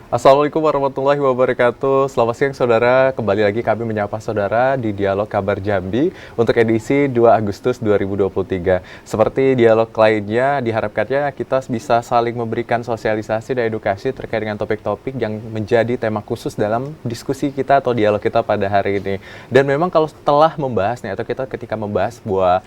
Assalamualaikum warahmatullahi wabarakatuh. Selamat siang saudara, kembali lagi kami menyapa saudara di Dialog Kabar Jambi untuk edisi 2 Agustus 2023. Seperti dialog lainnya, diharapkannya kita bisa saling memberikan sosialisasi dan edukasi terkait dengan topik-topik yang menjadi tema khusus dalam diskusi kita atau dialog kita pada hari ini. Dan memang kalau setelah membahasnya atau kita ketika membahas sebuah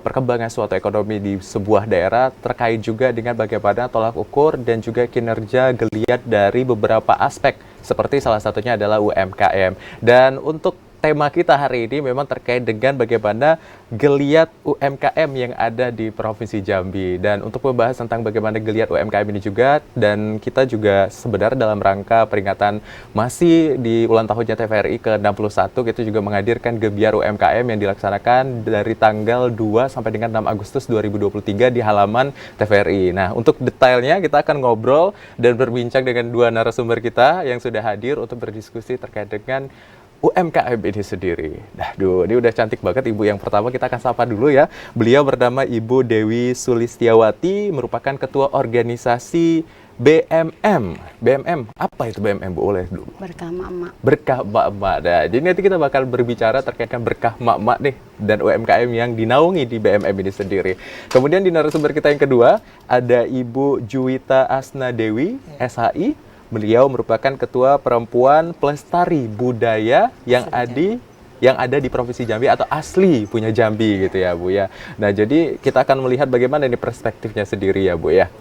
perkembangan suatu ekonomi di sebuah daerah terkait juga dengan bagaimana tolak ukur dan juga kinerja geliat dari beberapa aspek seperti salah satunya adalah UMKM. Dan untuk tema kita hari ini memang terkait dengan bagaimana geliat UMKM yang ada di Provinsi Jambi. Dan untuk membahas tentang bagaimana geliat UMKM ini juga, dan kita juga sebenarnya dalam rangka peringatan masih di ulang tahunnya TVRI ke-61, kita juga menghadirkan Gebiar UMKM yang dilaksanakan dari tanggal 2 sampai dengan 6 Agustus 2023 di halaman TVRI. Nah, untuk detailnya kita akan ngobrol dan berbincang dengan dua narasumber kita yang sudah hadir untuk berdiskusi terkait dengan UMKM ini sendiri. Nah, ini udah cantik banget ibu yang pertama, kita akan sapa dulu ya. Beliau bernama Ibu Dewi Sulistiawati, merupakan ketua organisasi BMM. BMM, apa itu BMM Bu? Boleh dulu. Berkah Mak-Mak. Berkah Mak-Mak. Nah, jadi nanti kita bakal berbicara terkait dengan berkah Mak-Mak nih dan UMKM yang dinaungi di BMM ini sendiri. Kemudian di narasumber kita yang kedua ada Ibu Juwita Asna Dewi, SHI. Beliau merupakan Ketua Perempuan Pelestari Budaya yang ada di Provinsi Jambi atau asli punya Jambi gitu ya Bu ya. Nah, jadi kita akan melihat bagaimana ini perspektifnya sendiri ya Bu ya.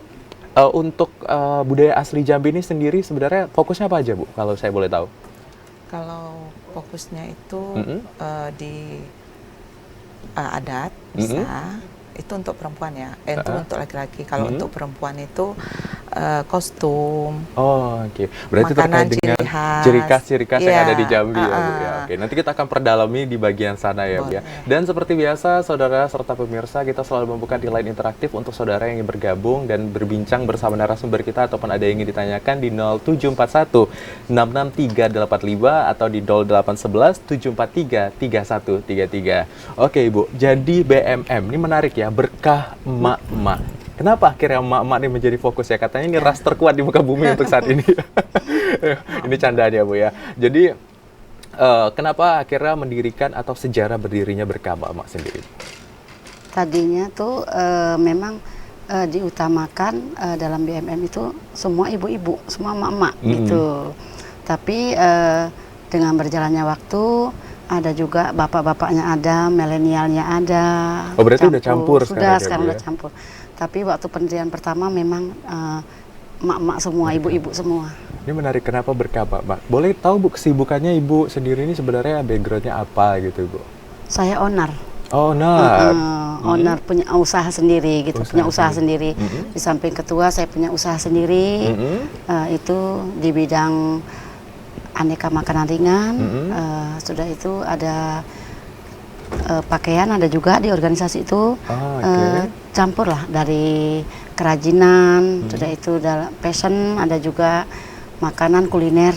Untuk budaya asli Jambi ini sendiri sebenarnya fokusnya apa aja Bu, kalau saya boleh tahu? Kalau fokusnya itu di adat bisa, itu untuk perempuan ya, itu untuk laki-laki. Kalau untuk perempuan itu kostum. Oh, oke. Berarti Makanan, terkait dengan ciri ciri khas yang Iya, ada di Jambi ya, Bu ya. Oke, nanti kita akan perdalami di bagian sana ya, Bu ya. Dan seperti biasa, saudara serta pemirsa, kita selalu membuka di line interaktif untuk saudara yang ingin bergabung dan berbincang bersama narasumber kita ataupun ada yang ingin ditanyakan di 0741 66385 atau di 0811 743 3133. Oke, Ibu. Jadi BMM ini menarik ya, berkah emak-emak. Kenapa akhirnya emak-emak ini menjadi fokus ya? Katanya ini ras terkuat di muka bumi untuk saat ini. Ini candaan ya Bu ya. Jadi kenapa akhirnya mendirikan atau sejarah berdirinya berkah emak-emak sendiri? Tadinya tuh memang diutamakan dalam BMM itu semua ibu-ibu, semua emak-emak gitu. Tapi dengan berjalannya waktu ada juga bapak-bapaknya ada, milenialnya ada. Oh, berarti udah campur sekarang ya? Udah campur. Tapi waktu pendirian pertama memang emak-emak semua, ibu-ibu semua. Ini menarik, kenapa berkah Mbak? Boleh tahu Bu, kesibukannya Ibu sendiri ini sebenarnya backgroundnya apa gitu Bu? Saya owner. Oh, owner. Owner punya usaha sendiri gitu, punya usaha sendiri. Di samping ketua saya punya usaha sendiri. Itu di bidang aneka makanan ringan. Sudah itu ada pakaian, ada juga di organisasi itu. Campur lah dari kerajinan, sudah itu fashion, ada juga makanan kuliner,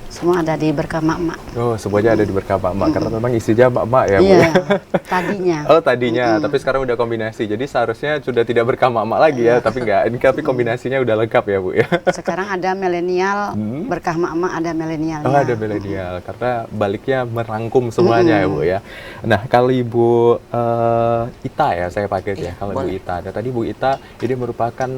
semua ada di Berkah Mak-Mak. Oh, semuanya ada di Berkah Mak-Mak karena memang isinya Mak-Mak ya Bu. Iya, Ya? tadinya. Oh, tadinya, tapi sekarang udah kombinasi. Jadi seharusnya sudah tidak Berkah Mak-Mak lagi ya, tapi enggak. Ini tapi kombinasinya udah lengkap ya Bu ya. Sekarang ada milenial, Berkah Mak-Mak ada milenialnya. Oh, ada milenial karena baliknya merangkum semuanya ya Bu ya. Nah, kalau Ibu Ita ya saya pakai ya, kalau Bu Ita. Nah, tadi Bu Ita ini merupakan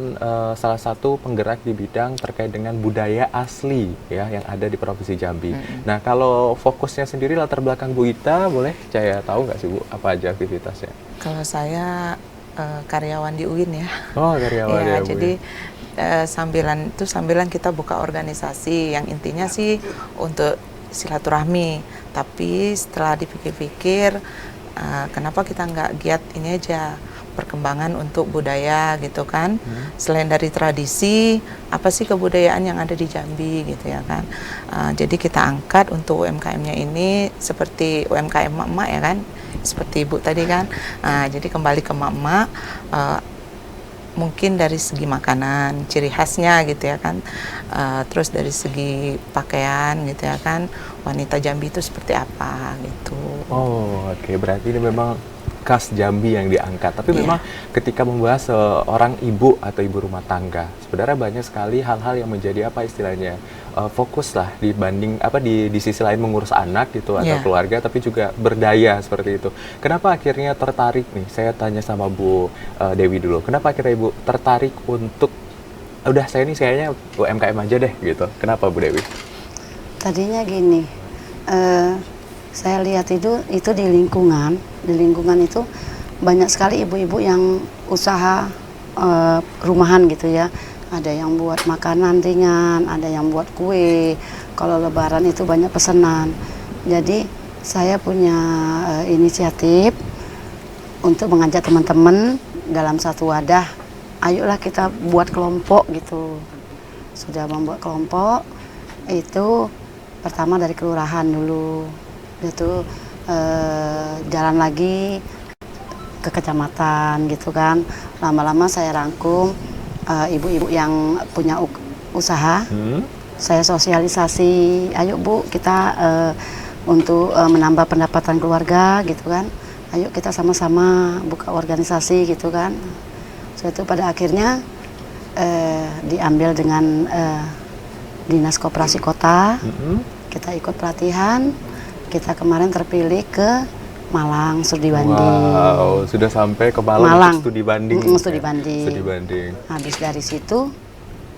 salah satu penggerak di bidang terkait dengan budaya asli ya yang ada di Provinsi Jambi. Nah, kalau fokusnya sendiri latar belakang Bu Ita, boleh saya tahu nggak sih Bu apa aja aktivitasnya? Kalau saya karyawan di UIN ya. Oh, karyawan ya Bu. Jadi sambilan kita buka organisasi yang intinya sih untuk silaturahmi. Tapi setelah dipikir-pikir, kenapa kita nggak giat ini aja, perkembangan untuk budaya gitu kan. Selain dari tradisi, apa sih kebudayaan yang ada di Jambi gitu ya kan. Jadi kita angkat untuk UMKM-nya ini seperti UMKM emak-emak ya kan, seperti Ibu tadi kan. Jadi kembali ke emak-emak, mungkin dari segi makanan, ciri khasnya gitu ya kan. Terus dari segi pakaian gitu ya kan, wanita Jambi itu seperti apa gitu. Oh, oke. Berarti ini memang khas Jambi yang diangkat. Tapi memang ketika membahas seorang ibu atau ibu rumah tangga, sebenarnya banyak sekali hal-hal yang menjadi apa istilahnya fokus lah dibanding di sisi lain mengurus anak gitu atau keluarga, tapi juga berdaya seperti itu. Kenapa akhirnya tertarik nih? Saya tanya sama Bu Dewi dulu. Kenapa akhirnya Ibu tertarik untuk udah saya ini kayaknya UMKM aja deh gitu? Kenapa Bu Dewi? Tadinya gini, saya lihat itu di lingkungan itu banyak sekali ibu-ibu yang usaha rumahan gitu ya. Ada yang buat makanan ringan, ada yang buat kue. Kalau Lebaran itu banyak pesanan. Jadi saya punya inisiatif untuk mengajak teman-teman dalam satu wadah. Ayolah kita buat kelompok gitu. Sudah membuat kelompok itu pertama dari kelurahan dulu. Itu jalan lagi ke kecamatan gitu kan. Lama-lama saya rangkum ibu-ibu yang punya usaha, saya sosialisasi, ayo Bu kita untuk menambah pendapatan keluarga gitu kan, ayo kita sama-sama buka organisasi gitu kan. So itu pada akhirnya diambil dengan Dinas Koperasi Kota, kita ikut pelatihan, kita kemarin terpilih ke Malang, studi banding. Wow, sudah sampai ke Malang untuk studi banding. Studi banding. Studi banding. Habis dari situ,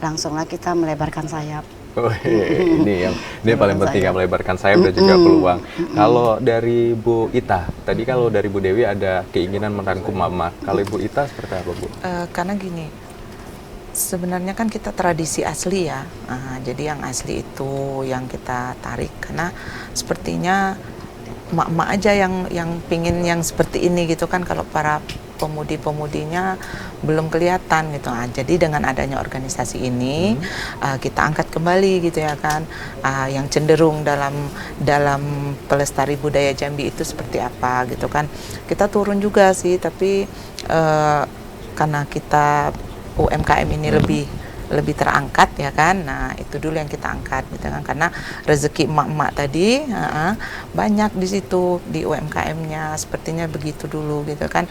langsunglah kita melebarkan sayap. Oh, ini yang paling penting ya, melebarkan sayap dan juga peluang. Kalau dari Bu Ita, tadi kalau dari Bu Dewi ada keinginan merangkum mama. Kalau Ibu Ita seperti apa Bu? Karena gini, sebenarnya kan kita tradisi asli ya. Jadi yang asli itu yang kita tarik karena sepertinya emak-emak aja yang pingin yang seperti ini gitu kan, kalau para pemudi-pemudinya belum kelihatan gitu. Jadi dengan adanya organisasi ini kita angkat kembali gitu ya kan, yang cenderung dalam pelestari budaya Jambi itu seperti apa gitu kan. Kita turun juga sih, tapi karena kita UMKM ini lebih terangkat ya kan. Nah itu dulu yang kita angkat gitu kan, karena rezeki emak-emak tadi banyak di situ di UMKM-nya, sepertinya begitu dulu gitu kan.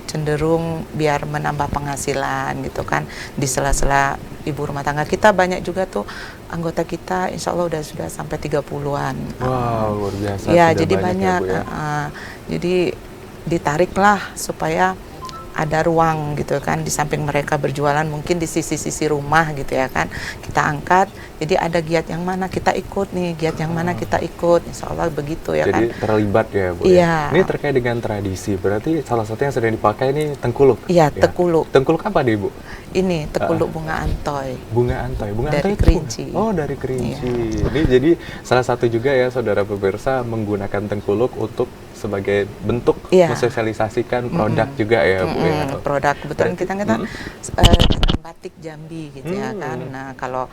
Cenderung biar menambah penghasilan gitu kan di sela-sela ibu rumah tangga. Kita banyak juga tuh anggota kita, insya Allah sudah sampai 30-an. Wow, luar biasa. Iya, Ya jadi banyak ya, jadi ditariklah supaya ada ruang gitu kan, di samping mereka berjualan mungkin di sisi-sisi rumah gitu ya kan, kita angkat. Jadi ada giat yang mana kita ikut nih, giat yang mana kita ikut, insya Allah begitu ya. Jadi kan. Jadi terlibat ya Bu. Iya. Ini terkait dengan tradisi, berarti salah satu yang sering dipakai ini tengkuluk. Iya, tekuluk. Tengkuluk apa nih Bu? Ini tekuluk bunga antoy. Bunga antoy, dari antoy Kerinci. Oh, dari Kerinci. Ini jadi salah satu juga ya saudara pemirsa menggunakan tengkuluk untuk sebagai bentuk mensosialisasikan produk juga ya Bu ya. Produk kebetulan kita batik Jambi gitu ya kan. Nah kalau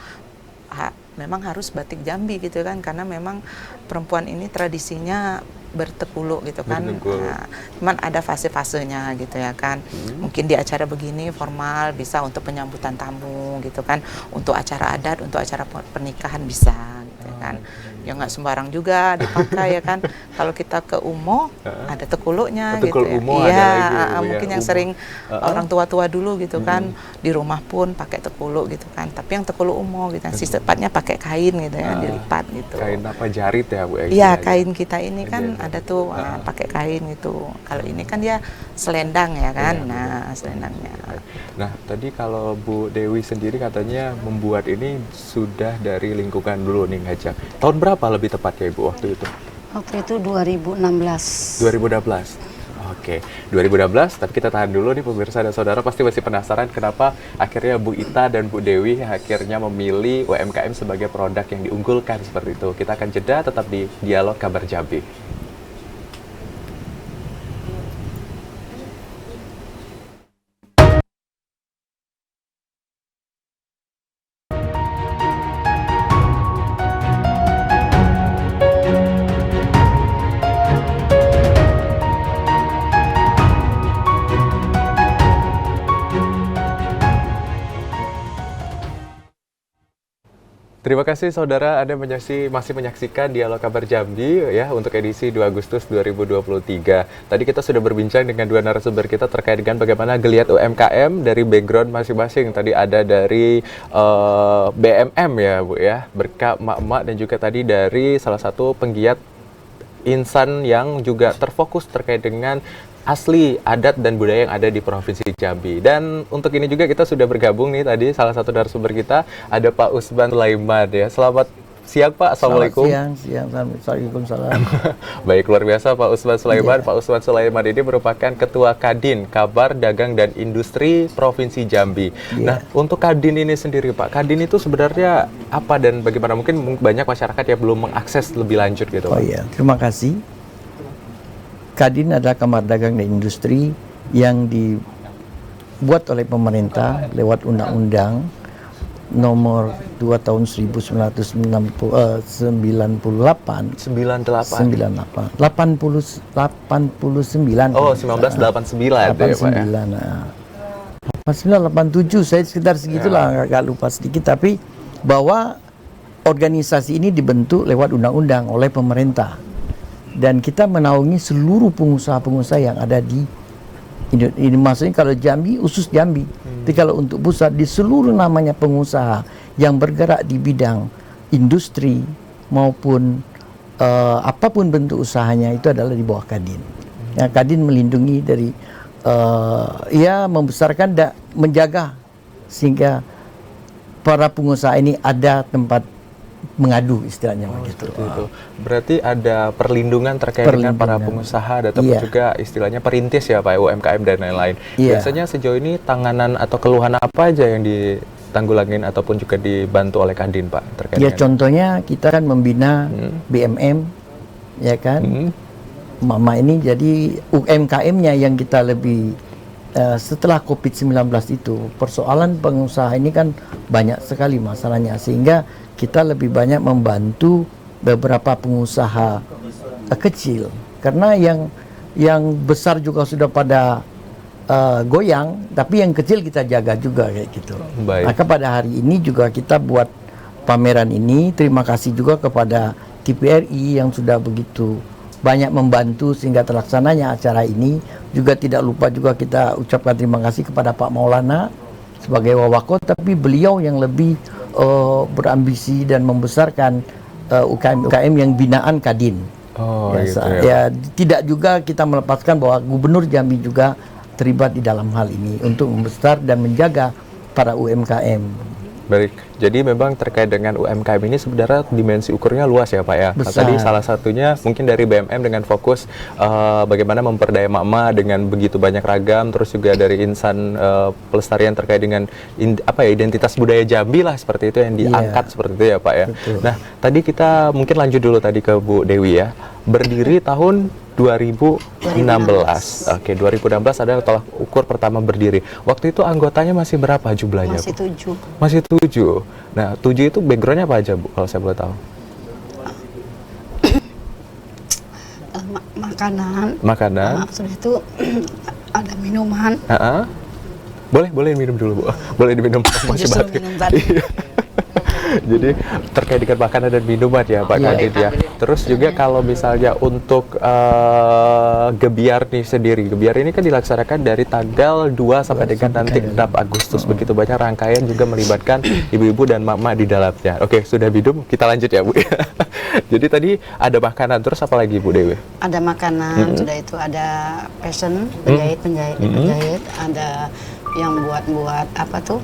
memang harus batik Jambi gitu kan, karena memang perempuan ini tradisinya bertekuluk gitu kan. Nah, cuman ada fase-fasenya gitu ya kan. Mungkin di acara begini formal bisa untuk penyambutan tamu gitu kan, untuk acara adat, untuk acara pernikahan bisa gitu ya kan. Ya nggak sembarang juga dipakai ya kan. Kalau kita ke Umo ada tekuluknya gitu ya. Umo iya, ada lagi, mungkin yang Umo. sering orang tua-tua dulu gitu kan, di rumah pun pakai tekuluk gitu kan. Tapi yang tekuluk Umo gitu, yang sifatnya pakai kain gitu ya, dilipat gitu. Kain apa, jarit ya Bu? Iya, kain kita ini kan ada tuh pakai kain gitu. Kalau ini kan dia selendang ya kan. Nah, selendangnya. Nah, tadi kalau Bu Dewi sendiri katanya membuat ini sudah dari lingkungan dulu nih ngajak. Tahun berapa lebih tepatnya Ibu waktu itu? Waktu itu 2016. 2016. Oke, 2016, tapi kita tahan dulu nih pemirsa dan saudara, pasti masih penasaran kenapa akhirnya Bu Ita dan Bu Dewi akhirnya memilih UMKM sebagai produk yang diunggulkan seperti itu. Kita akan jeda tetap di Dialog Kabar Jambi. Terima kasih saudara, Anda masih menyaksikan Dialog Kabar Jambi ya untuk edisi 2 Agustus 2023. Tadi kita sudah berbincang dengan dua narasumber kita terkait dengan bagaimana geliat UMKM dari background masing-masing. Tadi ada dari BMM ya Bu ya, berkat emak-emak, dan juga tadi dari salah satu penggiat insan yang juga terfokus terkait dengan asli adat dan budaya yang ada di Provinsi Jambi. Dan untuk ini juga kita sudah bergabung nih tadi salah satu narasumber kita ada Pak Usman Sulaiman ya. Selamat siang Pak, Assalamualaikum. Siang, Waalaikumsalam. Baik, luar biasa Pak Usman Sulaiman. Pak Usman Sulaiman ini merupakan Ketua Kadin, Kabar Dagang dan Industri Provinsi Jambi. Nah, untuk Kadin ini sendiri Pak, Kadin itu sebenarnya apa dan bagaimana? Mungkin banyak masyarakat yang belum mengakses lebih lanjut gitu Pak. Oh iya, terima kasih. Kadin adalah Kamar Dagang dan Industri yang dibuat oleh pemerintah lewat Undang-Undang Nomor 2 Tahun 1998. 98. 89. Oh, 1989 itu ya Pak ya. 89, 87, saya sekitar segitulah, agak lupa sedikit, tapi bahwa organisasi ini dibentuk lewat undang-undang oleh pemerintah. Dan kita menaungi seluruh pengusaha-pengusaha yang ada di ini, maksudnya kalau Jambi, khusus Jambi. Tapi kalau untuk pusat, di seluruh namanya pengusaha yang bergerak di bidang industri maupun apapun bentuk usahanya itu adalah di bawah Kadin. Ya, Kadin melindungi dari membesarkan dan menjaga sehingga para pengusaha ini ada tempat mengadu istilahnya begitu. Itu. Berarti ada perlindungan terkait dengan para pengusaha ataupun juga istilahnya perintis ya Pak, UMKM dan lain-lain. Biasanya sejauh ini tanganan atau keluhan apa aja yang ditanggulangin ataupun juga dibantu oleh Kadin Pak terkait dengan contohnya kita kan membina BMM ya kan. Mama ini jadi UMKM-nya yang kita lebih setelah COVID-19 itu persoalan pengusaha ini kan banyak sekali masalahnya, sehingga kita lebih banyak membantu beberapa pengusaha kecil karena yang besar juga sudah pada goyang, tapi yang kecil kita jaga juga kayak gitu. Maka pada hari ini juga kita buat pameran ini. Terima kasih juga kepada TPRI yang sudah begitu banyak membantu sehingga terlaksananya acara ini. Juga tidak lupa juga kita ucapkan terima kasih kepada Pak Maulana sebagai wawako, tapi beliau yang lebih berambisi dan membesarkan UKM yang binaan Kadin. Tidak juga kita melepaskan bahwa Gubernur Jambi juga terlibat di dalam hal ini untuk membesar dan menjaga para UMKM. Baik, jadi memang terkait dengan UMKM ini sebenarnya dimensi ukurnya luas ya Pak ya. Tadi salah satunya mungkin dari BMM dengan fokus bagaimana memperdaya mama dengan begitu banyak ragam, terus juga dari insan pelestarian terkait dengan identitas budaya Jambi lah seperti itu yang diangkat seperti itu ya Pak ya. Betul. Nah, tadi kita mungkin lanjut dulu tadi ke Bu Dewi ya. Berdiri tahun 2016. Oke, 2016 adalah tolak ukur pertama berdiri. Waktu itu anggotanya masih berapa jumlahnya? Masih 7. Masih 7. Nah, 7 itu backgroundnya apa aja Bu, kalau saya boleh tahu? Makanan. Sudah itu ada minuman. Boleh minum dulu Bu. Boleh diminum. Masih Justru minum tadi. Jadi terkait dengan makanan dan minuman ya Pak Kadin ya. Terus juga kalau misalnya untuk Gebiar nih sendiri, Gebiar ini kan dilaksanakan dari tanggal 2 sampai dengan nanti 6 Agustus. Begitu banyak rangkaian juga melibatkan ibu-ibu dan mama di dalamnya. Oke, sudah minum, kita lanjut ya Bu. Jadi tadi ada makanan, terus apa lagi Bu Dewi? Ada makanan, sudah itu ada fashion, penjahit, ada yang buat apa tuh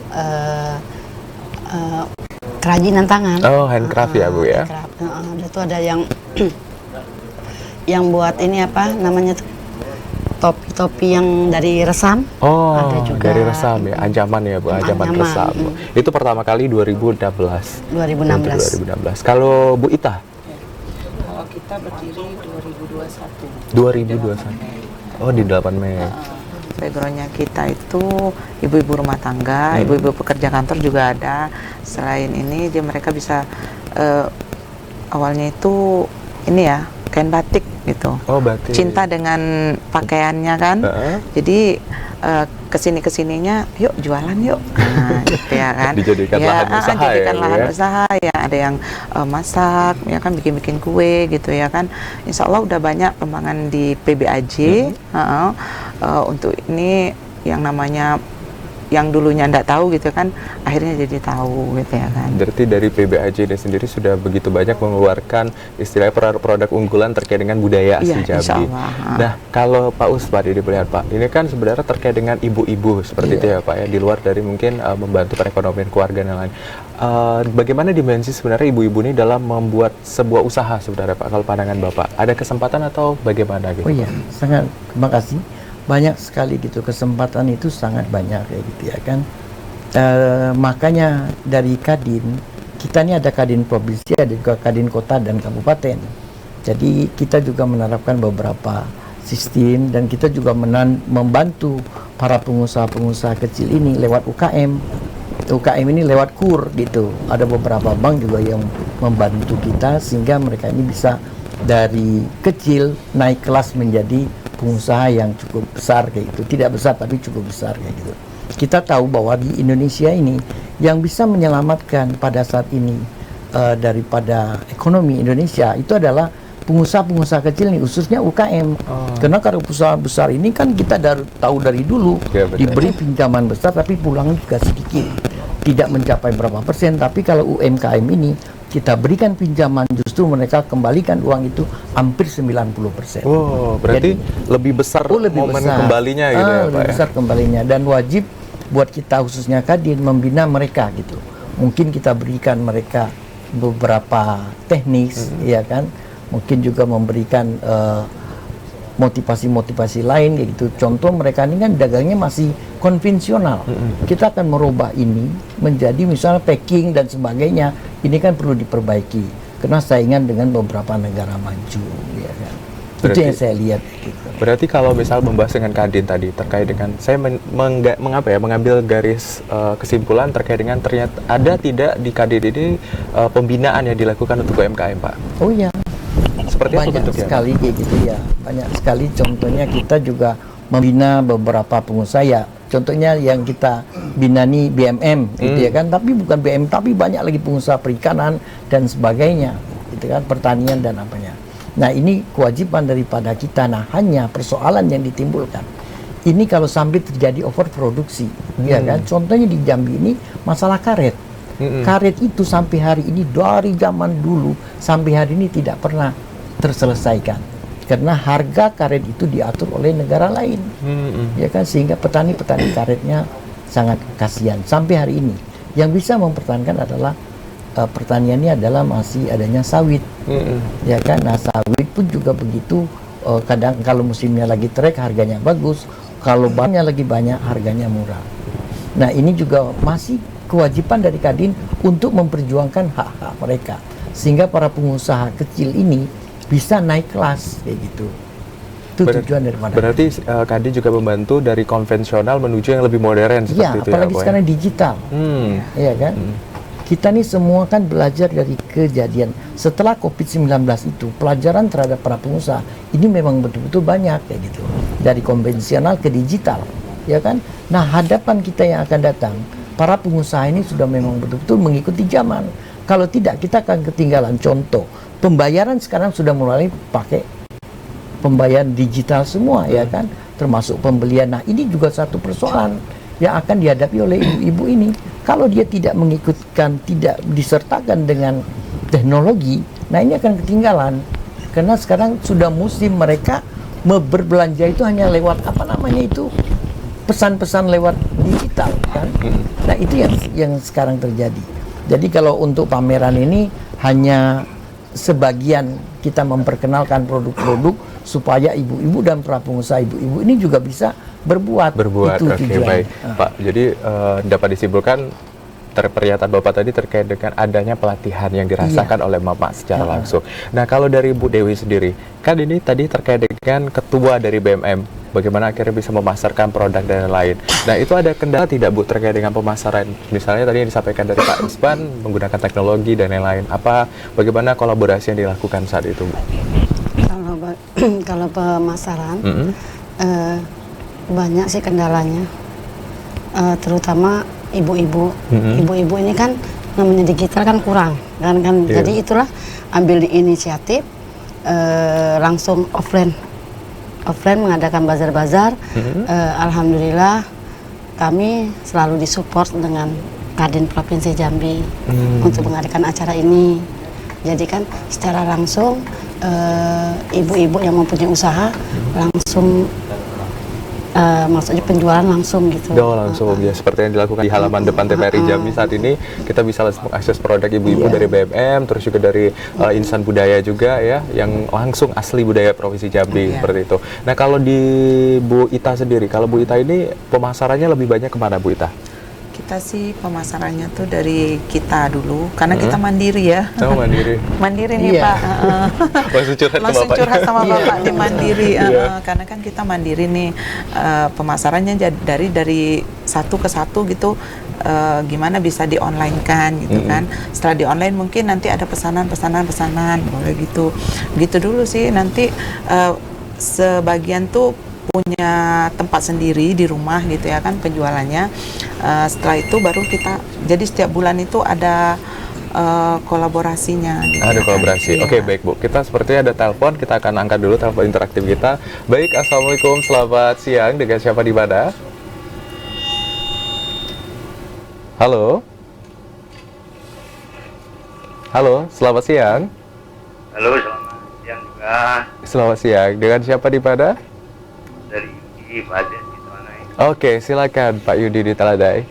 kerajinan tangan. Oh, handcraft ya Bu ya. Itu ada yang yang buat ini apa namanya tuh, topi-topi yang dari resam. Oh, ada juga dari resam ya, anjaman ya Bu, anjaman resam. Itu pertama kali 2016. 2016. Kalau Bu Ita? Kalau kita berdiri 2021. Oh, di 8 Mei. Backgroundnya kita itu ibu-ibu rumah tangga, ibu-ibu pekerja kantor juga ada. Selain ini dia mereka bisa awalnya itu ini ya, kain batik gitu. Oh, batik. Cinta dengan pakaiannya kan. Jadi kesininya, yuk jualan yuk, nah, gitu ya kan. Dijadikan ya, lahan usaha jadikan ya, lahan ya. usaha ya, ada yang masak, ya kan, bikin kue gitu ya kan. Insya Allah udah banyak pengembangan di PBAJ untuk ini yang namanya yang dulunya nggak tahu gitu kan, akhirnya jadi tahu gitu ya kan. Berarti dari PBAJ ini sendiri sudah begitu banyak mengeluarkan istilah produk unggulan terkait dengan budaya asli Iya, insya Jambi. Allah. Nah, kalau Pak Usman ini melihat Pak, ini kan sebenarnya terkait dengan ibu-ibu seperti itu ya Pak ya, di luar dari mungkin membantu perekonomian keluarga dan lain. Bagaimana dimensi sebenarnya ibu-ibu ini dalam membuat sebuah usaha sebenarnya Pak, kalau pandangan Bapak? Ada kesempatan atau bagaimana gitu? Oh iya, sangat, terima kasih. Banyak sekali gitu, kesempatan itu sangat banyak kayak gitu ya kan. Makanya dari Kadin, kita ini ada Kadin provinsi, ada juga Kadin kota dan kabupaten. Jadi kita juga menerapkan beberapa sistem dan kita juga membantu para pengusaha-pengusaha kecil ini lewat UKM. UKM ini lewat KUR gitu. Ada beberapa bank juga yang membantu kita sehingga mereka ini bisa dari kecil naik kelas menjadi pengusaha yang cukup besar kayak gitu. Tidak besar tapi cukup besar kayak gitu. Kita tahu bahwa di Indonesia ini yang bisa menyelamatkan pada saat ini daripada ekonomi Indonesia itu adalah pengusaha-pengusaha kecil nih, khususnya UKM. Karena kalau usaha besar ini kan kita tahu dari dulu Ya, diberi pinjaman besar tapi pulang juga sedikit. Tidak mencapai berapa persen, tapi kalau UMKM ini kita berikan pinjaman, justru mereka kembalikan uang itu hampir 90%. Oh, berarti lebih besar lebih momen besar. kembalinya gitu ya Lebih Pak ya? besar kembalinya, dan wajib buat kita khususnya Kadin membina mereka gitu. Mungkin kita berikan mereka beberapa teknis, ya kan. Mungkin juga memberikan motivasi-motivasi lain kayak gitu. Contoh mereka ini kan dagangnya masih konvensional. Kita akan merubah ini menjadi misalnya packing dan sebagainya. Ini kan perlu diperbaiki karena saingan dengan beberapa negara maju, ya kan. Itu yang saya lihat gitu. Berarti kalau misal membahas dengan Kadin tadi terkait dengan saya mengambil garis kesimpulan terkait dengan ternyata ada tidak di Kadin ini pembinaan yang dilakukan untuk UMKM Pak. Oh iya. Seperti apa Banyak bentuknya? sekali kayak gitu ya. Banyak sekali, contohnya kita juga membina beberapa pengusaha ya. Contohnya yang kita bina nih BMM gitu ya kan, tapi bukan BMM tapi banyak lagi pengusaha perikanan dan sebagainya gitu kan, pertanian dan apanya. Nah, ini kewajiban daripada kita. Nah, hanya persoalan yang ditimbulkan ini kalau sampai terjadi overproduksi ya kan. Contohnya di Jambi ini masalah karet. Karet itu sampai hari ini dari zaman dulu sampai hari ini tidak pernah terselesaikan karena harga karet itu diatur oleh negara lain, ya kan, sehingga petani-petani karetnya sangat kasihan sampai hari ini. Yang bisa mempertahankan adalah pertaniannya adalah masih adanya sawit, ya kan. Nah, sawit pun juga begitu, kadang kalau musimnya lagi trek harganya bagus, kalau barangnya lagi banyak harganya murah. Nah, ini juga masih kewajiban dari Kadin untuk memperjuangkan hak-hak mereka sehingga para pengusaha kecil ini bisa naik kelas kayak gitu. Itu tujuan daripada. Berarti Kadin juga membantu dari konvensional menuju yang lebih modern seperti ya, itu apalagi ya, sekarang digital. Iya kan? Kita nih semua kan belajar dari kejadian setelah COVID-19 itu, pelajaran terhadap para pengusaha ini memang betul-betul banyak kayak gitu. Dari konvensional ke digital, ya kan? Nah, hadapan kita yang akan datang, para pengusaha ini sudah memang betul-betul mengikuti zaman. Kalau tidak, kita akan ketinggalan. Contoh, pembayaran sekarang sudah mulai pakai pembayaran digital semua, ya kan? Termasuk pembelian. Nah, ini juga satu persoalan yang akan dihadapi oleh ibu-ibu ini. Kalau dia tidak mengikutkan, tidak disertakan dengan teknologi, nah ini akan ketinggalan. Karena sekarang sudah musim mereka berbelanja itu hanya lewat pesan-pesan lewat digital kan. Nah, itu yang sekarang terjadi. Jadi kalau untuk pameran ini hanya sebagian kita memperkenalkan produk-produk supaya ibu-ibu dan para pengusaha ibu-ibu ini juga bisa berbuat. Itu Oke, baik Pak. Jadi dapat disimpulkan pernyataan Bapak tadi terkait dengan adanya pelatihan yang dirasakan oleh Mama secara langsung. Nah, kalau dari Bu Dewi sendiri, kan ini tadi terkait dengan ketua dari BMM, bagaimana akhirnya bisa memasarkan produk dan lain-lain. Nah, itu ada kendala tidak Bu terkait dengan pemasaran? Misalnya tadi yang disampaikan dari Pak Isban menggunakan teknologi dan lain-lain. Bagaimana kolaborasi yang dilakukan saat itu Bu? Kalau pemasaran, Banyak sih kendalanya, terutama ibu-ibu. Ibu-ibu ini kan namanya digital kan kurang, kan Iya. jadi itulah ambil inisiatif langsung offline mengadakan bazar-bazar. Alhamdulillah kami selalu disupport dengan Kadin Provinsi Jambi untuk mengadakan acara ini. Jadi kan secara langsung ibu-ibu yang mempunyai usaha langsung maksudnya penjualan langsung gitu. Langsung ya, seperti yang dilakukan di halaman depan TVRI Jambi saat ini, kita bisa langsung mengakses produk ibu-ibu dari BMM, terus juga dari Insan Budaya juga ya, yang langsung asli budaya Provinsi Jambi seperti itu. Nah, kalau di Bu Ita sendiri, kalau Bu Ita ini pemasarannya lebih banyak kemana, Bu Ita? Kita sih pemasarannya tuh dari kita dulu, karena kita mandiri ya. Oh, mandiri. Mandiri nih Iya. Pak. Langsung curhat ke Langsung Bapaknya. curhat sama Bapak di mandiri. Iya. Karena kan kita mandiri nih, pemasarannya dari satu ke satu gitu. Gimana bisa di online kan gitu kan. Setelah di online mungkin nanti ada pesanan boleh gitu dulu sih. Nanti sebagian tuh punya tempat sendiri di rumah gitu ya kan penjualannya. Setelah itu baru kita, jadi setiap bulan itu ada kolaborasinya gitu. Ada ya kan. kolaborasi. Iya. Oke, baik Bu. Kita sepertinya ada telepon. Kita akan angkat dulu telepon interaktif kita. Baik, Assalamualaikum. Selamat siang. Dengan siapa di mana? Halo. Halo, selamat siang. Halo, selamat siang juga Selamat siang. Dengan siapa di mana? dari Yudi Pak Ades di Talanai. Oke, silakan Pak Yudi di Taladai.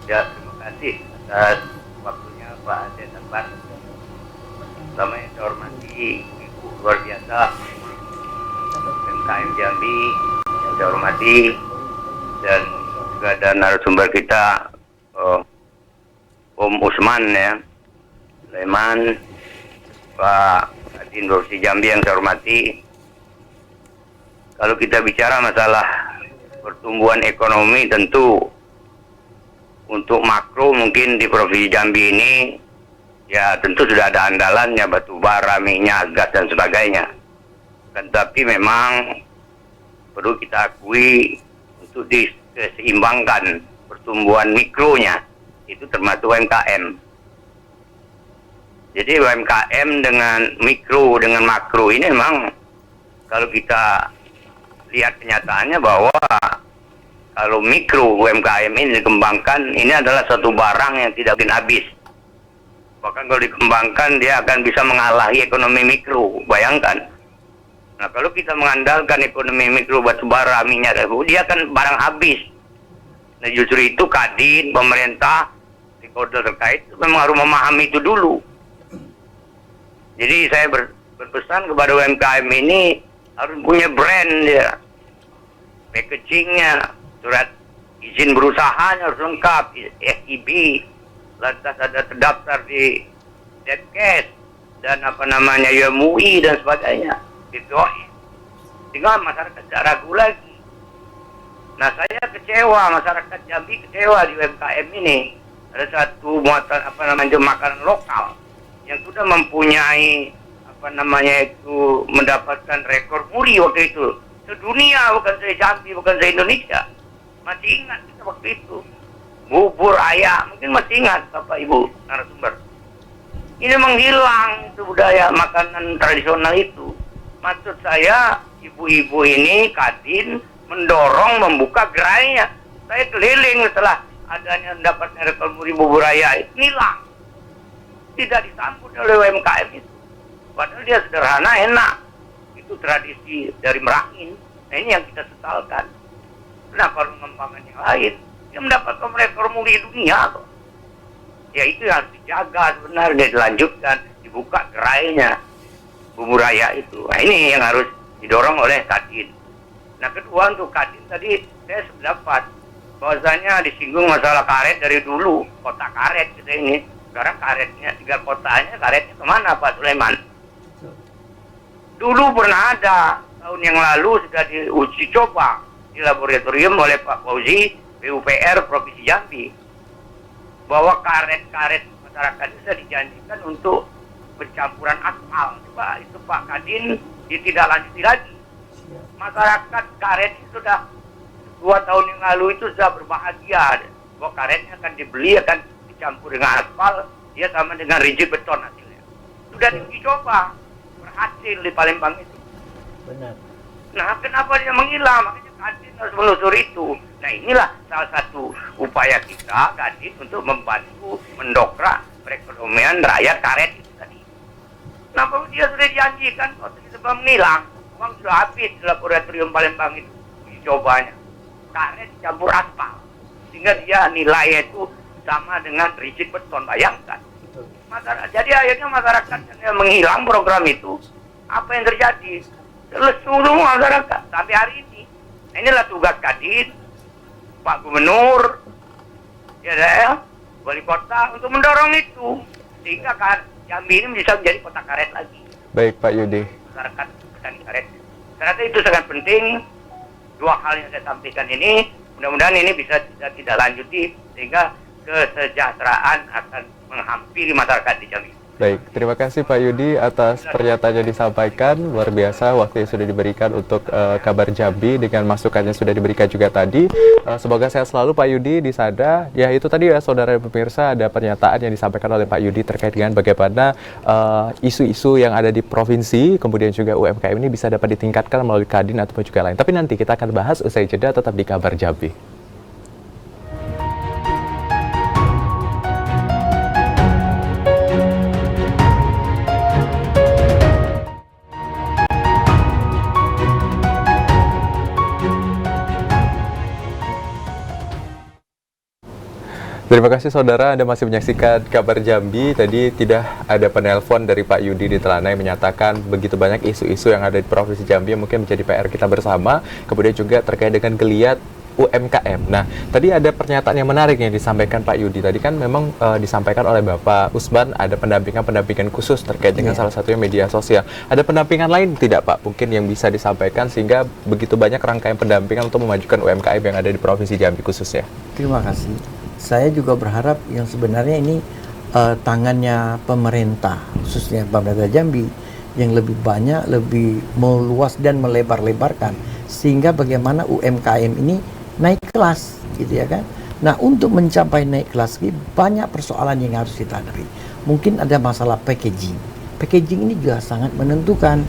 Ya, terima kasih atas waktunya Pak Ades Akbar. Pertama yang saya hormati Ibu luar biasa UMKM Jambi yang saya hormati, dan juga ada narasumber kita Om Usman ya, Sulaiman, Pak Kadin Provinsi Jambi yang saya hormati. Kalau kita bicara masalah pertumbuhan ekonomi, tentu untuk makro mungkin di Provinsi Jambi ini ya tentu sudah ada andalannya, batu bara, minyak, gas dan sebagainya. Tetapi memang perlu kita akui untuk diseimbangkan pertumbuhan mikronya, itu termasuk UMKM. Jadi UMKM dengan mikro dengan makro ini memang kalau kita lihat kenyataannya bahwa kalau mikro UMKM ini dikembangkan, ini adalah suatu barang yang tidak mungkin habis. Bahkan kalau dikembangkan dia akan bisa mengalahi ekonomi mikro. Bayangkan. Nah, kalau kita mengandalkan ekonomi mikro batu bara, minyak, dia akan barang habis. Nah, justru itu Kadin, pemerintah, stakeholder terkait memang harus memahami itu dulu. Jadi saya berpesan kepada UMKM ini harus punya brand ya, packagingnya, surat izin berusahanya harus lengkap, SIB, lantas ada terdaftar di Depkes dan MUI dan sebagainya, gitu. Sehingga masyarakat tidak ragu lagi. Nah, saya kecewa, masyarakat Jambi kecewa di UMKM ini. Ada satu muatan makanan lokal yang sudah mempunyai mendapatkan rekor muri waktu itu sedunia, bukan saya Jambi, bukan saya Indonesia. Masih ingat kita waktu itu bubur ayam, mungkin masih ingat Bapak Ibu narasumber. Ini menghilang itu budaya makanan tradisional itu. Maksud saya ibu-ibu ini Kadin mendorong membuka gerainya. Saya keliling setelah adanya mendapatkan rekor muri bubur ayam, hilang, tidak disambut oleh UMKM itu. Padahal dia sederhana, enak. Itu tradisi dari Merangin. Nah, ini yang kita sesalkan. Kenapa harus mengembangkan yang lain? Dia mendapatkan rekor muri dunia kok. Ya itu yang harus dijaga sebenarnya, dilanjutkan, dibuka gerainya bubur raya itu. Nah, ini yang harus didorong oleh Kadin. Nah, kedua untuk Kadin tadi saya sependapat bahwasanya disinggung masalah karet dari dulu, kota karet kita ini. Sekarang karetnya, 3 kotanya, karetnya kemana Pak Sulaiman? Dulu pernah ada, tahun yang lalu sudah diuji coba di laboratorium oleh Pak Fauzi, PUPR Provinsi Jambi, bahwa karet-karet masyarakat bisa dijanjikan untuk pencampuran aspal. Coba itu Pak Kadin ditindaklanjuti lagi. Masyarakat karet itu sudah 2 tahun yang lalu itu sudah berbahagia bahwa karetnya akan dibeli, akan dicampur dengan aspal, dia sama dengan rigid beton hasilnya. Sudah diuji coba, berhasil di Palembang itu. Benar. Nah, kenapa dia menghilang? Makanya Kadin harus menelusuri itu. Nah, inilah salah satu upaya kita, Kadin, untuk membantu mendokrak perekonomian rakyat karet itu tadi. Kenapa dia sudah dijanjikan, kok tiba-tiba menghilang? Uang sudah habis di laboratorium Palembang itu, uji cobanya. Karet dicampur aspal, sehingga dia nilainya itu sama dengan rigid beton, bayangkan. Jadi akhirnya masyarakat yang menghilang program itu, apa yang terjadi? Seluruh masyarakat sampai hari ini. Nah, inilah tugas Kadin, Pak Gubernur, ya, Wali Kota untuk mendorong itu sehingga Jambi ini bisa menjadi kota karet lagi. Baik Pak Yudi. Masyarakat petani karet. Ternyata itu sangat penting. 2 hal yang saya sampaikan ini, mudah-mudahan ini bisa tidak lanjuti sehingga kesejahteraan akan menghampiri masyarakat di Jambi. Baik, terima kasih Pak Yudi atas pernyataan yang disampaikan. Luar biasa waktu yang sudah diberikan untuk Kabar Jambi dengan masukannya sudah diberikan juga tadi. Semoga sehat selalu Pak Yudi di sana. Ya itu tadi ya saudara dan pemirsa, ada pernyataan yang disampaikan oleh Pak Yudi terkait dengan bagaimana isu-isu yang ada di provinsi, kemudian juga UMKM ini bisa dapat ditingkatkan melalui Kadin ataupun juga lain. Tapi nanti kita akan bahas usai jeda, tetap di Kabar Jambi. Terima kasih saudara, Anda masih menyaksikan Kabar Jambi. Tadi tidak ada penelpon dari Pak Yudi di Telanai menyatakan begitu banyak isu-isu yang ada di Provinsi Jambi yang mungkin menjadi PR kita bersama. Kemudian juga terkait dengan geliat UMKM. Nah, tadi ada pernyataan yang menarik yang disampaikan Pak Yudi. Tadi kan memang disampaikan oleh Bapak Usman ada pendampingan khusus terkait dengan salah satunya media sosial. Ada pendampingan lain tidak Pak? Mungkin yang bisa disampaikan sehingga begitu banyak rangkaian pendampingan untuk memajukan UMKM yang ada di Provinsi Jambi khususnya. Terima kasih. Saya juga berharap yang sebenarnya ini tangannya pemerintah, khususnya Pemerintah Jambi, yang lebih banyak, lebih meluas dan melebar-lebarkan, sehingga bagaimana UMKM ini naik kelas, gitu ya kan. Nah, untuk mencapai naik kelas ini banyak persoalan yang harus kita hadapi. Mungkin ada masalah packaging. Packaging ini juga sangat menentukan.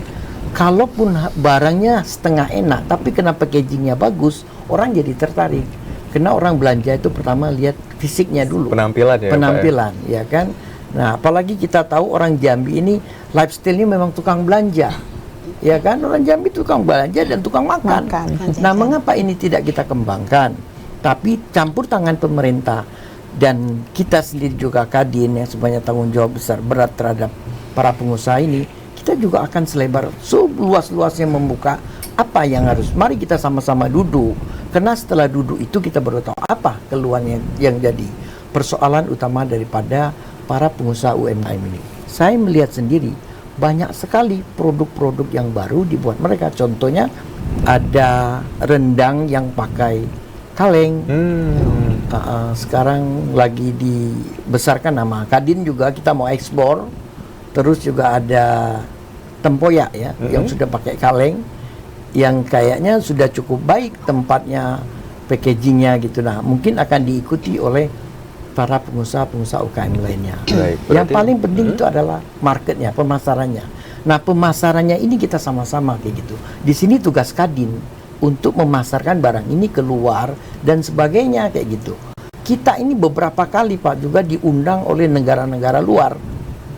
Kalaupun barangnya setengah enak, tapi kena packagingnya bagus, orang jadi tertarik. Karena orang belanja itu pertama lihat fisiknya dulu. Penampilan ya, penampilan, Pak, ya kan. Nah, apalagi kita tahu orang Jambi ini lifestyle-nya memang tukang belanja. Ya kan, orang Jambi tukang belanja dan tukang makan. Nah, mengapa ini tidak kita kembangkan? Tapi campur tangan pemerintah dan kita sendiri juga Kadin yang sebenarnya tanggung jawab besar berat terhadap para pengusaha ini, kita juga akan selebar seluas-luasnya membuka apa yang harus. Mari kita sama-sama duduk. Karena setelah duduk itu kita baru tahu apa keluhan yang jadi persoalan utama daripada para pengusaha UMKM ini. Saya melihat sendiri banyak sekali produk-produk yang baru dibuat mereka. Contohnya ada rendang yang pakai kaleng. Sekarang lagi dibesarkan nama Kadin juga kita mau ekspor. Terus juga ada tempoyak ya yang sudah pakai kaleng, yang kayaknya sudah cukup baik tempatnya, packagingnya gitu. Nah, mungkin akan diikuti oleh para pengusaha-pengusaha UKM lainnya. Yang paling penting itu adalah marketnya, pemasarannya. Nah, pemasarannya ini kita sama-sama kayak gitu. Di sini tugas Kadin untuk memasarkan barang ini keluar dan sebagainya kayak gitu. Kita ini beberapa kali Pak juga diundang oleh negara-negara luar,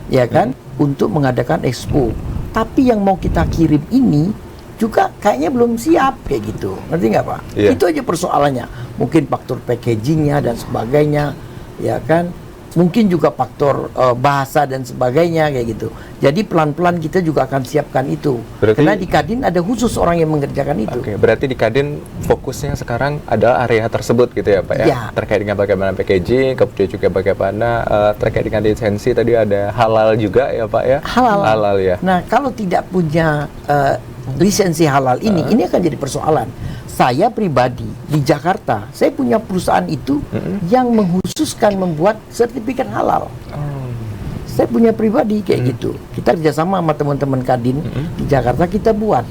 ya kan, untuk mengadakan expo. Tapi yang mau kita kirim ini juga kayaknya belum siap kayak gitu, ngerti nggak Pak? Yeah. Itu aja persoalannya. Mungkin faktor packagingnya dan sebagainya, ya kan? Mungkin juga faktor bahasa dan sebagainya kayak gitu. Jadi pelan-pelan kita juga akan siapkan itu. Berarti, karena di Kadin ada khusus orang yang mengerjakan itu. Oke, berarti di Kadin fokusnya sekarang adalah area tersebut gitu ya Pak ya? Terkait dengan bagaimana packaging, kemudian juga bagaimana terkait dengan lisensi, tadi ada halal juga ya Pak ya? Halal ya. Nah, kalau tidak punya lisensi halal ini akan jadi persoalan. Saya pribadi di Jakarta, saya punya perusahaan itu yang menghususkan membuat sertifikat halal. Saya punya pribadi kayak gitu. Kita kerjasama sama teman-teman Kadin di Jakarta, kita buat.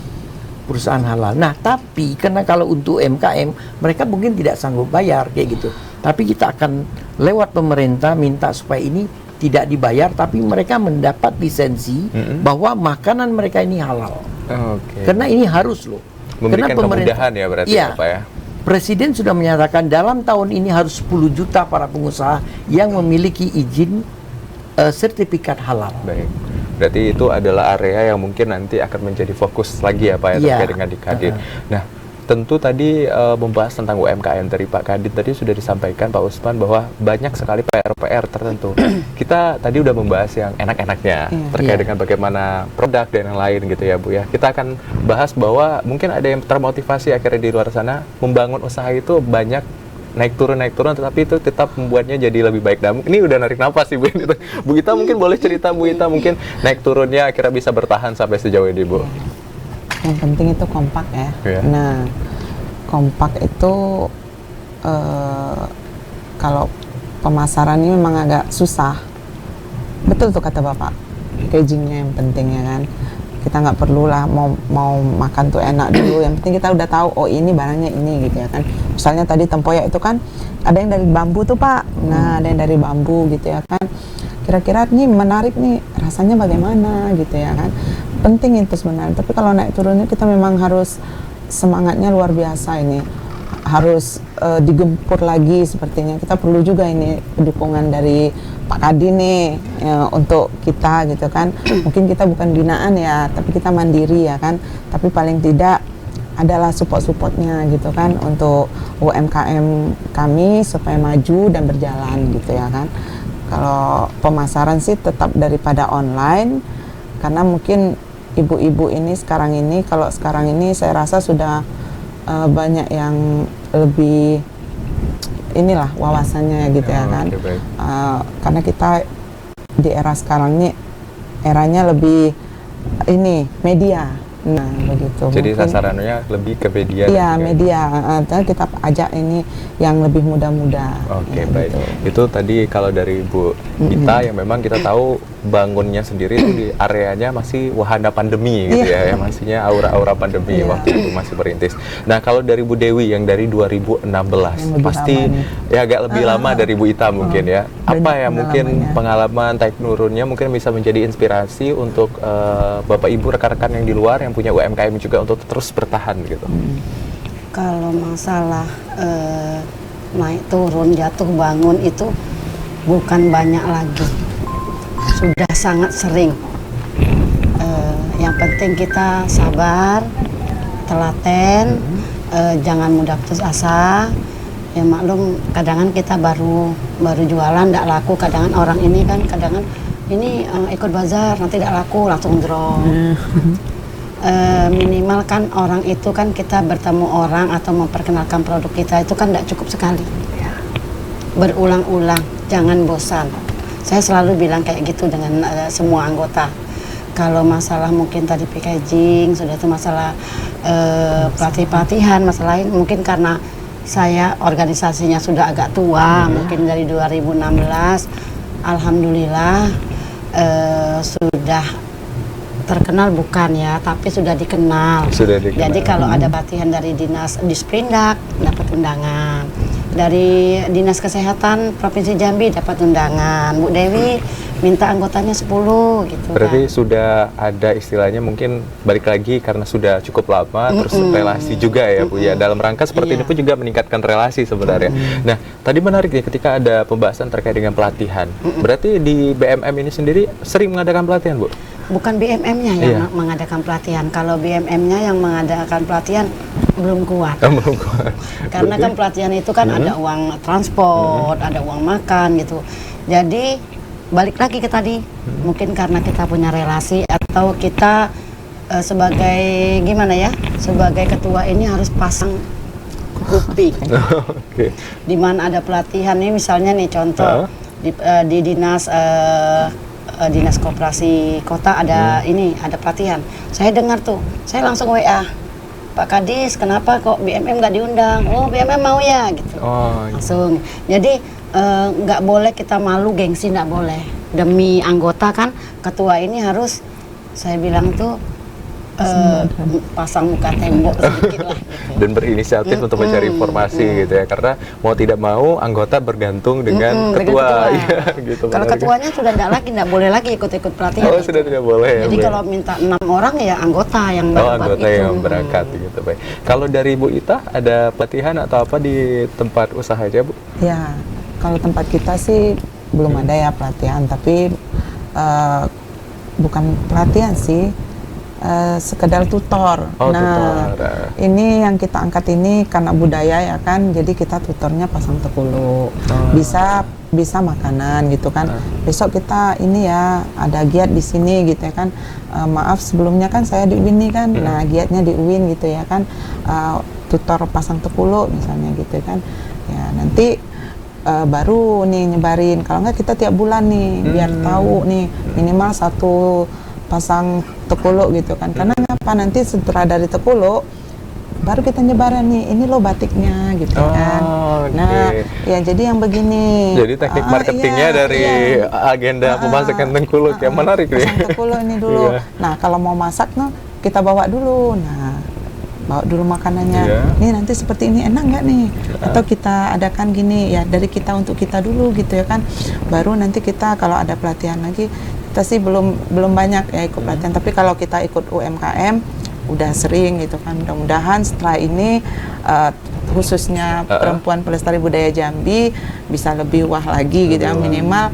perusahaan halal. Nah, tapi karena kalau untuk UMKM mereka mungkin tidak sanggup bayar kayak gitu. Tapi kita akan lewat pemerintah minta supaya ini tidak dibayar, tapi mereka mendapat lisensi bahwa makanan mereka ini halal. Karena ini harus loh. Memberikan kemudahan ya berarti iya, Pak ya. Presiden sudah menyatakan dalam tahun ini harus 10 juta para pengusaha yang memiliki izin sertifikat halal. Baik. Berarti itu adalah area yang mungkin nanti akan menjadi fokus lagi ya Pak ya, terkait dengan di Kadin. Nah, tentu tadi membahas tentang UMKM dari Pak Kadin tadi sudah disampaikan Pak Usman bahwa banyak sekali PR-PR tertentu. Kita tadi udah membahas yang enak-enaknya terkait dengan bagaimana produk dan yang lain gitu ya Bu ya. Kita akan bahas bahwa mungkin ada yang termotivasi akhirnya di luar sana membangun usaha itu banyak naik turun tetapi itu tetap membuatnya jadi lebih baik. Nah, ini udah narik nafas sih Bu. Bu Ita mungkin boleh cerita Bu Ita mungkin naik turunnya akhirnya bisa bertahan sampai sejauh ini Bu. Yang penting itu kompak ya. Nah, kompak itu kalau pemasarannya memang agak susah. Betul tuh kata Bapak, packagingnya yang penting ya kan. Kita nggak perlu lah mau makan tuh enak dulu. Yang penting kita udah tahu oh ini barangnya ini gitu ya kan. Misalnya tadi tempoyak itu kan ada yang dari bambu tuh Pak. Nah ada yang dari bambu gitu ya kan. Kira-kira ini menarik nih rasanya bagaimana gitu ya kan. Penting itu sebenarnya. Tapi kalau naik turunnya kita memang harus semangatnya luar biasa ini. Harus digempur lagi sepertinya. Kita perlu juga ini dukungan dari Pak Kadin nih untuk kita gitu kan. Mungkin kita bukan binaan ya, tapi kita mandiri ya kan. Tapi paling tidak adalah support-supportnya gitu kan untuk UMKM kami supaya maju dan berjalan gitu ya kan. Kalau pemasaran sih tetap daripada online, karena mungkin ibu-ibu ini sekarang ini, kalau sekarang ini saya rasa sudah banyak yang lebih inilah wawasannya gitu ya kan. Karena kita di era sekarang ini eranya lebih ini media. Nah begitu. Jadi mungkin, sasarannya lebih ke media. Iya media. Kita ajak ini yang lebih muda-muda. Oke, ya, baik. gitu. Itu tadi kalau dari Bu Ita yang memang kita tahu bangunnya sendiri itu di areanya masih wahana pandemi gitu ya, yang masihnya aura-aura pandemi waktu itu masih merintis. Nah, kalau dari Bu Dewi yang dari 2016 pasti ya agak lebih lama dari Bu Ita mungkin ya. Apa ya mungkin pengalaman naik turunnya mungkin bisa menjadi inspirasi untuk Bapak Ibu rekan-rekan yang di luar yang punya UMKM juga untuk terus bertahan gitu. Kalau masalah naik turun jatuh bangun itu bukan banyak lagi, sudah sangat sering. Yang penting kita sabar, telaten, jangan mudah putus asa. Ya maklum, kadang kita baru jualan tidak laku, kadang orang ini kan kadang ini ikut bazar nanti tidak laku langsung drop. Minimal kan orang itu kan kita bertemu orang atau memperkenalkan produk kita itu kan tidak cukup sekali. Berulang-ulang, jangan bosan. Saya selalu bilang kayak gitu dengan semua anggota. Kalau masalah mungkin tadi packaging, sudah itu masalah pelatihan, masalah lain mungkin karena saya organisasinya sudah agak tua, mungkin dari 2016, alhamdulillah sudah terkenal bukan ya, tapi sudah dikenal. Jadi kalau ada pelatihan dari dinas Disperindak dapat undangan, dari dinas kesehatan provinsi Jambi dapat undangan. Bu Dewi minta anggotanya 10 gitu. Berarti kan. sudah ada istilahnya mungkin balik lagi karena sudah cukup lama terus relasi juga ya Bu ya, dalam rangka seperti ini pun juga meningkatkan relasi sebenarnya. Nah tadi menarik nih ketika ada pembahasan terkait dengan pelatihan. Berarti di BMM ini sendiri sering mengadakan pelatihan Bu? Bukan BMM-nya yang mengadakan pelatihan. Kalau BMM-nya yang mengadakan pelatihan belum kuat. Belum kuat. Karena kan pelatihan itu kan ada uang transport, ada uang makan gitu. Jadi balik lagi ke tadi, mungkin karena kita punya relasi atau kita sebagai gimana ya, sebagai ketua ini harus pasang kuping. Di mana ada pelatihan nih, misalnya nih contoh di dinas dinas koperasi kota ada ini ada pelatihan. Saya dengar tuh, saya langsung WA Pak Kadis, kenapa kok BMM nggak diundang? Oh BMM mau ya gitu. Langsung. Jadi nggak boleh kita malu, gengsi nggak boleh. Demi anggota kan, ketua ini harus saya bilang tuh pasang muka tembok sedikit lah. Dan berinisiatif untuk mencari informasi gitu ya, karena mau tidak mau anggota bergantung dengan ketua. Iya, gitu. Kalau ketuanya sudah tidak boleh lagi ikut-ikut pelatihan. Oh, sudah tidak boleh. Jadi ya, kalau minta 6 orang ya anggota yang anggota yang berangkat gitu, baik. Kalau dari Bu Ita ada pelatihan atau apa di tempat usaha aja, Bu? Ya, kalau tempat kita sih belum ada ya pelatihan, tapi bukan pelatihan sih, sekedar tutor. Oh, nah, tutor. Ini yang kita angkat ini karena budaya ya kan, jadi kita tutornya pasang tekulu. Bisa makanan gitu kan. Besok kita ini ya ada giat di sini gitu ya kan. Maaf sebelumnya kan saya di UIN nih kan. Nah, giatnya di UIN gitu ya kan. Tutor pasang tekulu misalnya gitu kan. Ya, nanti baru nih nyebarin. Kalau nggak kita tiap bulan nih biar tahu nih minimal 1 pasang tekulu gitu kan. Karena apa, nanti setelah dari tekulu baru kita nyebaran nih, ini loh batiknya gitu kan. Okay. Nah, ya jadi yang begini. Jadi teknik marketingnya dari agenda pemasakan tengkuluk yang menarik nih. Pasang tekulu ini dulu. Nah, kalau mau masak no, kita bawa dulu. Nah, bawa dulu makanannya. Nih nanti seperti ini enak nggak nih? Atau kita adakan gini ya, dari kita untuk kita dulu gitu ya kan. Baru nanti kita kalau ada pelatihan lagi, kita sih belum banyak ya ikut pelatihan, tapi kalau kita ikut UMKM udah sering gitu kan. Mudah-mudahan setelah ini khususnya perempuan pelestari budaya Jambi bisa lebih wah lagi gitu ya, minimal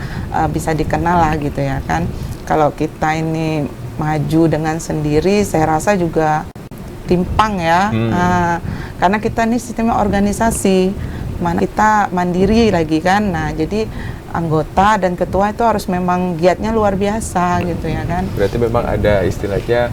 bisa dikenal lah gitu ya kan. Kalau kita ini maju dengan sendiri, saya rasa juga timpang ya. Karena kita ini sistemnya organisasi, mana kita mandiri lagi kan. Nah, jadi anggota dan ketua itu harus memang giatnya luar biasa gitu ya kan. Berarti memang ada istilahnya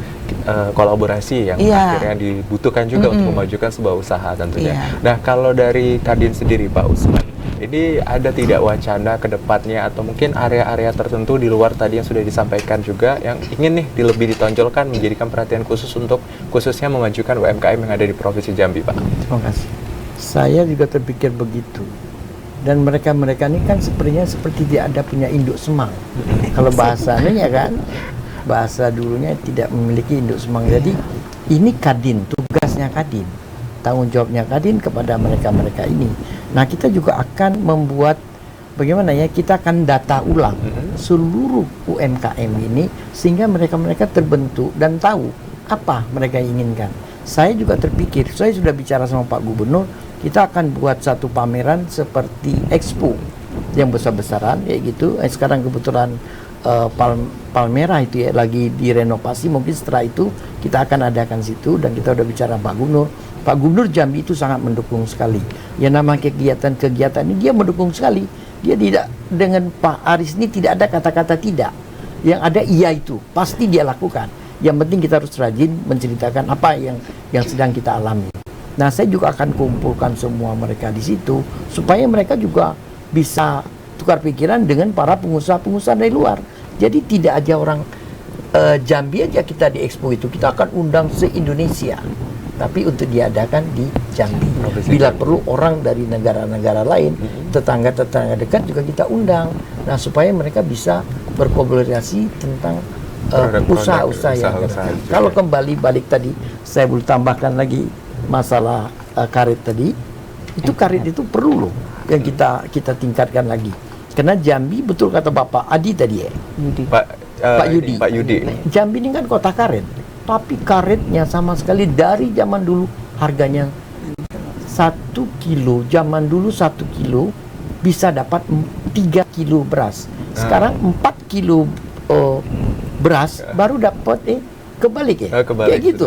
kolaborasi yang akhirnya dibutuhkan juga untuk memajukan sebuah usaha tentunya. Nah, kalau dari Kadin sendiri Pak Usman, ini ada tidak wacana ke depannya atau mungkin area-area tertentu di luar tadi yang sudah disampaikan juga yang ingin nih lebih ditonjolkan, menjadikan perhatian khusus untuk khususnya memajukan UMKM yang ada di Provinsi Jambi, Pak? Terima kasih. Saya juga terpikir begitu. Dan mereka-mereka ini kan sepertinya seperti dia ada punya induk semang. Kalau bahasanya ya kan, bahasa dulunya tidak memiliki induk semang. Jadi ini Kadin, tugasnya Kadin, tanggung jawabnya Kadin kepada mereka-mereka ini. Nah, kita juga akan membuat bagaimana ya, kita akan data ulang seluruh UMKM ini sehingga mereka-mereka terbentuk dan tahu apa mereka inginkan. Saya juga terpikir, saya sudah bicara sama Pak Gubernur, kita akan buat satu pameran seperti Expo yang besar-besaran kayak gitu. Sekarang kebetulan Palmera itu ya lagi direnovasi, mungkin setelah itu kita akan adakan situ. Dan kita udah bicara Pak Gubernur. Pak Gubernur Jambi itu sangat mendukung sekali. Yang nama kegiatan-kegiatan ini dia mendukung sekali. Dia tidak, dengan Pak Aris ini tidak ada kata-kata tidak. Yang ada iya itu pasti dia lakukan. Yang penting kita harus rajin menceritakan apa yang sedang kita alami. Nah, saya juga akan kumpulkan semua mereka di situ supaya mereka juga bisa tukar pikiran dengan para pengusaha-pengusaha dari luar. Jadi tidak aja orang Jambi aja kita di Expo itu, kita akan undang se-Indonesia. Tapi untuk diadakan di Jambi. Bila perlu orang dari negara-negara lain, tetangga-tetangga dekat juga kita undang. Nah, supaya mereka bisa berkolaborasi tentang usaha-usaha yang ada. Kalau kembali balik tadi, saya boleh tambahkan lagi masalah karet tadi. Itu karet itu perlu loh yang kita tingkatkan lagi. Karena Jambi, betul kata Bapak Adi tadi ya, Pak Yudi. Jambi ini kan kota karet, tapi karetnya sama sekali dari zaman dulu harganya 1 kilo. Zaman dulu 1 kilo bisa dapat 3 kilo beras. Sekarang 4 kilo beras baru dapat kebalik ya, kayak gitu.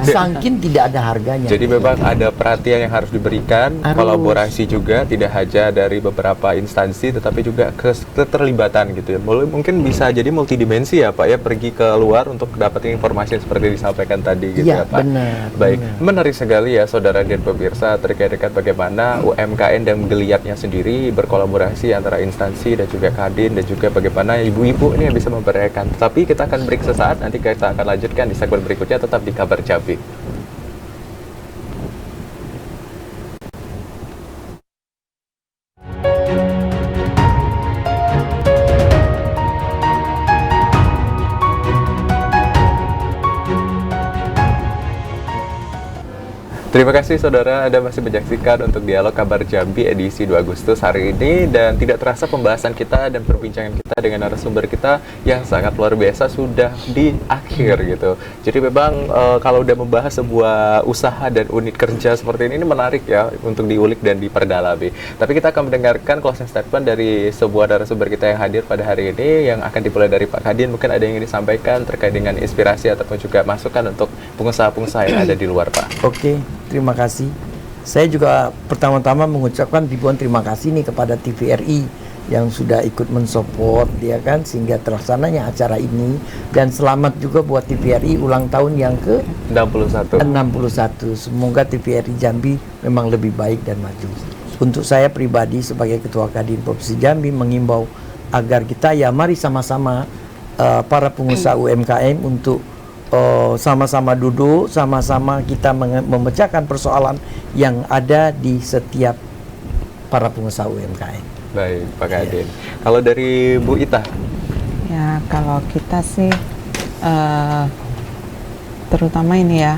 Saking tidak ada harganya. Jadi memang ada perhatian yang harus diberikan, kolaborasi juga tidak hanya dari beberapa instansi, tetapi juga keterlibatan gitu ya. Mungkin bisa jadi multidimensi ya Pak ya, pergi ke luar untuk dapetin informasi yang seperti disampaikan tadi gitu ya Pak. Benar. Baik, menarik sekali ya Saudara dan pemirsa terkait bagaimana UMKM dan geliatnya sendiri berkolaborasi antara instansi dan juga Kadin dan juga bagaimana ibu-ibu ini yang bisa memberdayakan. Tapi kita akan break sesaat, nanti kita akan lanjutkan di segmen berikutnya, tetap di Kabar Jambi. Terima kasih saudara, Anda masih menyaksikan untuk Dialog Kabar Jambi edisi 2 Agustus hari ini, dan tidak terasa pembahasan kita dan perbincangan kita dengan narasumber kita yang sangat luar biasa sudah di akhir gitu. Jadi memang kalau udah membahas sebuah usaha dan unit kerja seperti ini menarik ya untuk diulik dan diperdalami. Tapi kita akan mendengarkan closing statement dari sebuah narasumber kita yang hadir pada hari ini, yang akan dimulai dari Pak Kadin. Mungkin ada yang ingin disampaikan terkait dengan inspirasi ataupun juga masukan untuk pengusaha-pengusaha yang ada di luar, Pak. Oke, terima kasih. Saya juga pertama-tama mengucapkan ribuan terima kasih nih kepada TVRI yang sudah ikut mensupport ya kan sehingga terlaksananya acara ini, dan selamat juga buat TVRI ulang tahun yang ke 61. 61. Semoga TVRI Jambi memang lebih baik dan maju. Untuk saya pribadi sebagai Ketua Kadin Provinsi Jambi mengimbau agar kita ya mari sama-sama para pengusaha UMKM untuk sama-sama duduk, sama-sama kita memecahkan persoalan yang ada di setiap para pengusaha UMKM. Baik, Pak Kadin. Kalau dari Bu Ita? Ya, kalau kita sih terutama ini ya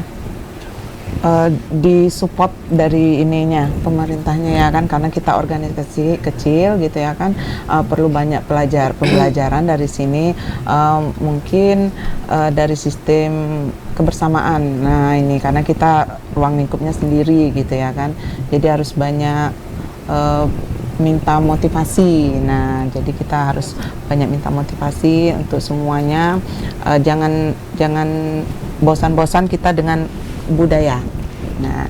disupport dari ininya pemerintahnya ya kan, karena kita organisasi kecil gitu ya kan, perlu banyak pembelajaran dari sini, mungkin dari sistem kebersamaan. Nah ini karena kita ruang lingkupnya sendiri gitu ya kan, jadi harus banyak minta motivasi. Nah jadi kita harus banyak minta motivasi untuk semuanya, jangan bosan-bosan kita dengan budaya. Nah,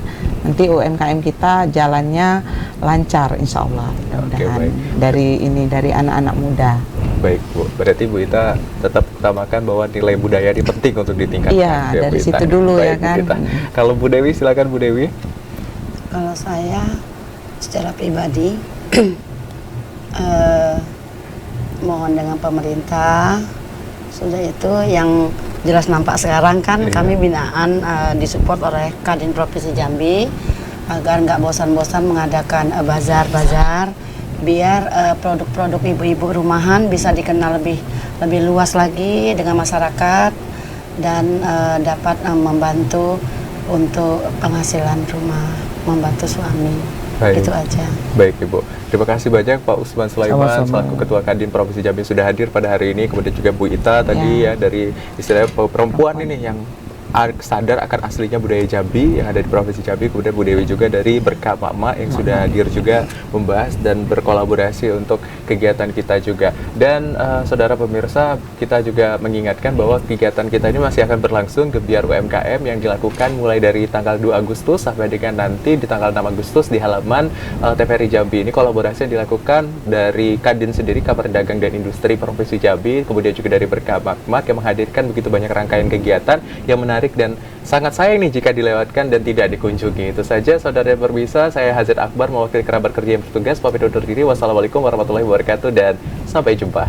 nanti UMKM kita jalannya lancar, insya Allah. Mudah-mudahan dari anak-anak muda. Baik, Bu. Berarti Bu Ita tetap utamakan bahwa nilai budaya ini penting untuk ditingkatkan. Iya, ya, dari Bu Ita. situ dulu. Baik, ya kan. Bu Ita. Kalau Bu Dewi, silakan Bu Dewi. Kalau saya secara pribadi mohon dengan pemerintah, sudah itu yang jelas nampak sekarang kan kami binaan disupport oleh Kadin Provinsi Jambi agar nggak bosan-bosan mengadakan bazar-bazar, biar produk-produk ibu-ibu rumahan bisa dikenal lebih luas lagi dengan masyarakat, dan dapat membantu untuk penghasilan rumah, membantu suami. Baik. Itu aja. Baik, Ibu. Terima kasih banyak Pak Usman Sulaiman Sama-sama. selaku Ketua Kadin Provinsi Jambi sudah hadir pada hari ini. Kemudian juga Bu Ita tadi ya dari istilah perempuan ini yang sadar akan aslinya budaya Jambi yang ada di Provinsi Jambi. Kemudian Bu Dewi juga dari Berkah Mama yang sudah hadir juga membahas dan berkolaborasi untuk kegiatan kita juga. Dan saudara pemirsa, kita juga mengingatkan bahwa kegiatan kita ini masih akan berlangsung Gebiar UMKM yang dilakukan mulai dari tanggal 2 Agustus sampai dengan nanti di tanggal 6 Agustus di halaman TVRI Jambi. Ini kolaborasi yang dilakukan dari Kadin sendiri, Kamar Dagang dan Industri Provinsi Jambi, kemudian juga dari Berkah Mama yang menghadirkan begitu banyak rangkaian kegiatan yang menarik dan sangat sayang nih jika dilewatkan dan tidak dikunjungi. Itu saja saudara yang berbisa, saya Hazid Akbar mewakili kerabat kerja yang bertugas, pamit undur diri. Wassalamualaikum warahmatullahi wabarakatuh dan sampai jumpa.